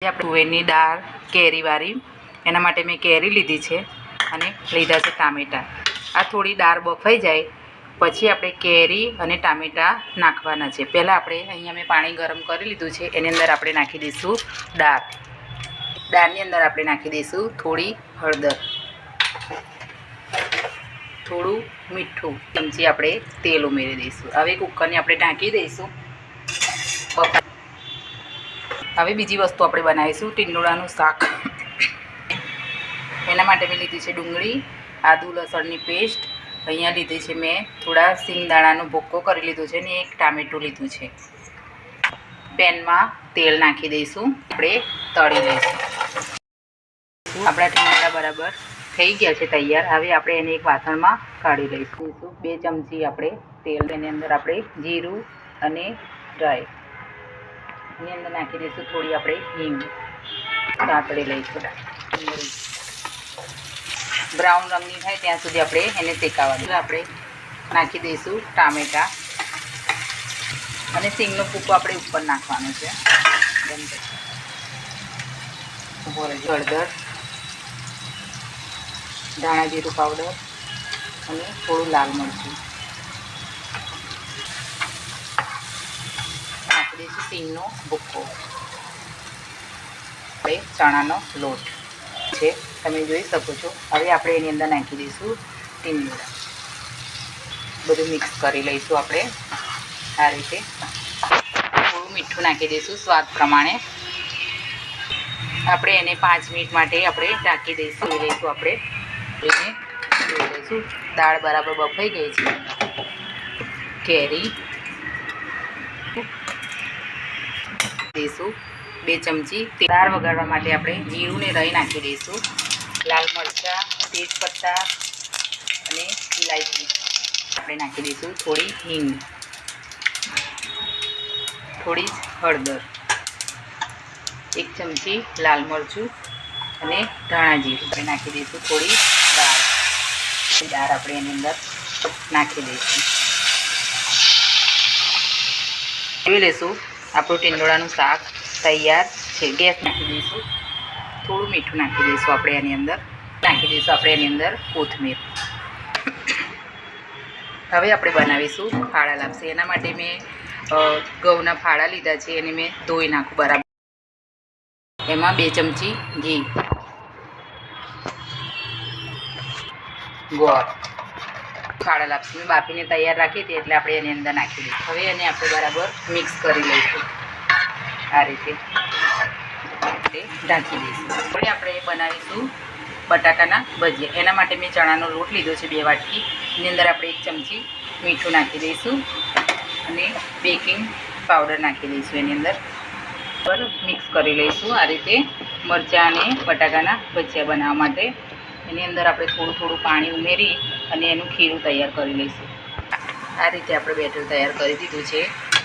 આપણે તુવેરની દાળ કેરીવાળી, એના માટે મેં કેરી લીધી છે અને લીધા છે ટામેટાં. આ થોડી દાળ બફાઈ જાય પછી આપણે કેરી અને ટામેટાં નાખવાના છે. પહેલાં આપણે અહીંયા મેં પાણી ગરમ કરી લીધું છે, એની અંદર આપણે નાખી દઈશું દાળ. દાળની અંદર આપણે નાખી દઈશું થોડી હળદર, થોડું મીઠું, ચમચી આપણે તેલ ઉમેરી દઈશું. હવે કુકરને આપણે ઢાંકી દઈશું. હવે બીજી વસ્તુ આપણે બનાવીશું ટીંડોળાનું શાક. એના માટે મેં લીધી છે ડુંગળી, આદુ લસણની પેસ્ટ, અહીંયા લીધી છે મેં થોડા સિંગદાણાનો ભૂક્કો કરી લીધો છે ને એક ટામેટું લીધું છે. પેનમાં તેલ નાખી દઈશું, આપણે તળી લઈશું. આપણા ટામેટાં બરાબર થઈ ગયા છે તૈયાર. હવે આપણે એને એક વાસણમાં કાઢી લઈશું. 2 ચમચી આપણે તેલ, એની અંદર આપણે જીરું અને રાઈ, એની અંદર નાખી દઈશું થોડી આપણે હિંગ, સાંતળી લઈશું. બ્રાઉન રંગની થાય ત્યાં સુધી આપણે એને શેકાવા દઈશું. આપણે નાખી દઈશું ટામેટાં અને સિંગનો ભૂકો આપણે ઉપર નાખવાનો છે. હળદર, ધાણા જીરું પાવડર અને થોડું લાલ મરચું નાખી દઈશું. સિંગનો ભૂકો, આપણે ચણાનો લોટ છે, તમે જોઈ શકો છો. હવે આપણે એની અંદર નાખી દઈશું ટીંડોળા. બધું મિક્સ કરી લઈશું આપણે આ રીતે. થોડું મીઠું નાખી દઈશું સ્વાદ પ્રમાણે. આપણે એને 5 મિનિટ માટે આપણે ઢાંકી દઈશું. લઈશું આપણે એને જોઈ લઈશું. દાળ બરાબર બફાઈ ગઈ છે. કેરી દઈશું 2 ચમચી. દાળ વઘારવા માટે આપણે જીરું ને રાઈ નાખી દઈશું. લાલ મરચાં, તેજપત્તા અને ઇલાયચી આપણે નાખી દઈશું. થોડી હિંગ, થોડી હળદર, 1 ચમચી લાલ મરચું અને ધાણા જીરું આપણે નાખી દઈશું. થોડી દાળ આપણે એની અંદર નાખી દઈશું. જોઈ લઈશું આપણું ટીંડોળાનું શાક તૈયાર છે. ગેસ નાખી દઈશું. થોડું મીઠું નાખી દઈશું આપણે એની અંદર. નાખી દઈશું આપણે એની અંદર કોથમીર. હવે આપણે બનાવીશું ફાળા લાપસી. એના માટે મેં ઘઉંના ફાળા લીધા છે, એને મેં ધોઈ નાખું બરાબર. એમાં 2 ચમચી ઘી, ગોળ, ફાળા લાપસી મેં બાફીને તૈયાર રાખી હતી એટલે આપણે એની અંદર નાખી દઈશું. હવે એને આપણે બરાબર મિક્સ કરી લઈશું. આ રીતે ઢાંકી દઈશું. હવે આપણે બનાવીશું બટાકાના ભજીયા. એના માટે મેં ચણાનો લોટ લીધો છે 2 વાટકી. એની અંદર આપણે 1 ચમચી મીઠું નાખી દઈશું અને બેકિંગ પાવડર નાખી દઈશું. એની અંદર મિક્સ કરી લઈશું આ રીતે. મરચાં અને બટાકાના ભજીયા બનાવવા માટે એની અંદર આપણે થોડું પાણી ઉમેરી અને એનું ખીરું તૈયાર કરી લઈશું. આ રીતે આપણે બેટર તૈયાર કરી દીધું છે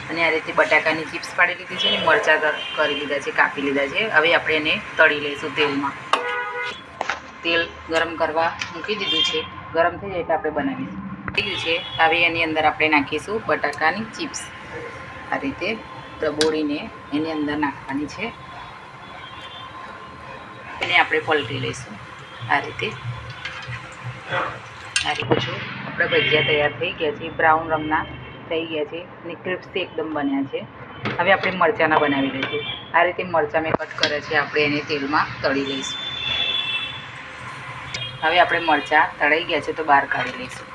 અને આ રીતે બટાકાની ચિપ્સ પાડી લીધી છે અને મરચાં કરી લીધા છે, કાપી લીધા છે. હવે આપણે એને તળી લઈશું તેલમાં. તેલ ગરમ કરવા મૂકી દીધું છે. ગરમ થઈ જાય એટલે આપણે બનાવીશું. થઈ ગયું છે. હવે એની અંદર આપણે નાખીશું બટાકાની ચિપ્સ. આ રીતે દબોળીને એની અંદર નાખવાની છે. એને આપણે પલટી લઈશું આ રીતે. આ રીતે જો આપણા ભજીયા તૈયાર થઈ ગયા છે. બ્રાઉન રંગના થઈ ગયા છે અને ક્રિસ્પી એકદમ બન્યા છે. હવે આપણે મરચાંના બનાવી લઈશું. આ રીતે મરચાં મેં કટ કર્યા છે, આપણે એને તેલમાં તળી લઈશું. હવે આપણે મરચાં તળાઈ ગયા છે તો બહાર કાઢી લઈશું.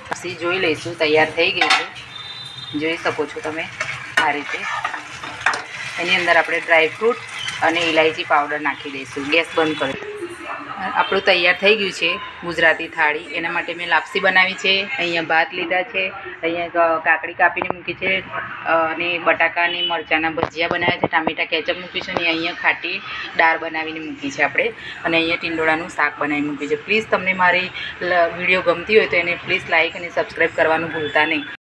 પછી જોઈ લઈશું તૈયાર થઈ ગઈ છે. જોઈ શકો છો તમે આ રીતે. એની અંદર આપણે ડ્રાયફ્રૂટ અને ઇલાયચી પાવડર નાખી દઈશું. ગેસ બંધ કરી. આપણું તૈયાર થઈ ગયું છે ગુજરાતી થાળી. એના માટે મેં લાપસી બનાવી છે. અહીંયા ભાત લીધા છે, અહીંયા કાકડી કાપીને મૂકી છે અને બટાકાની મરચાંના ભજીયા બનાવ્યા છે, ટામેટા કેચઅપ મૂકી છે અને અહીંયા ખાટી દાળ બનાવીને મૂકી છે આપણે, અને અહીંયા ટીંડોળાનું શાક બનાવી મૂક્યું છે. પ્લીઝ તમને મારી વિડીયો ગમતી હોય તો એને પ્લીઝ લાઇક અને સબસ્ક્રાઈબ કરવાનું ભૂલતા નહીં.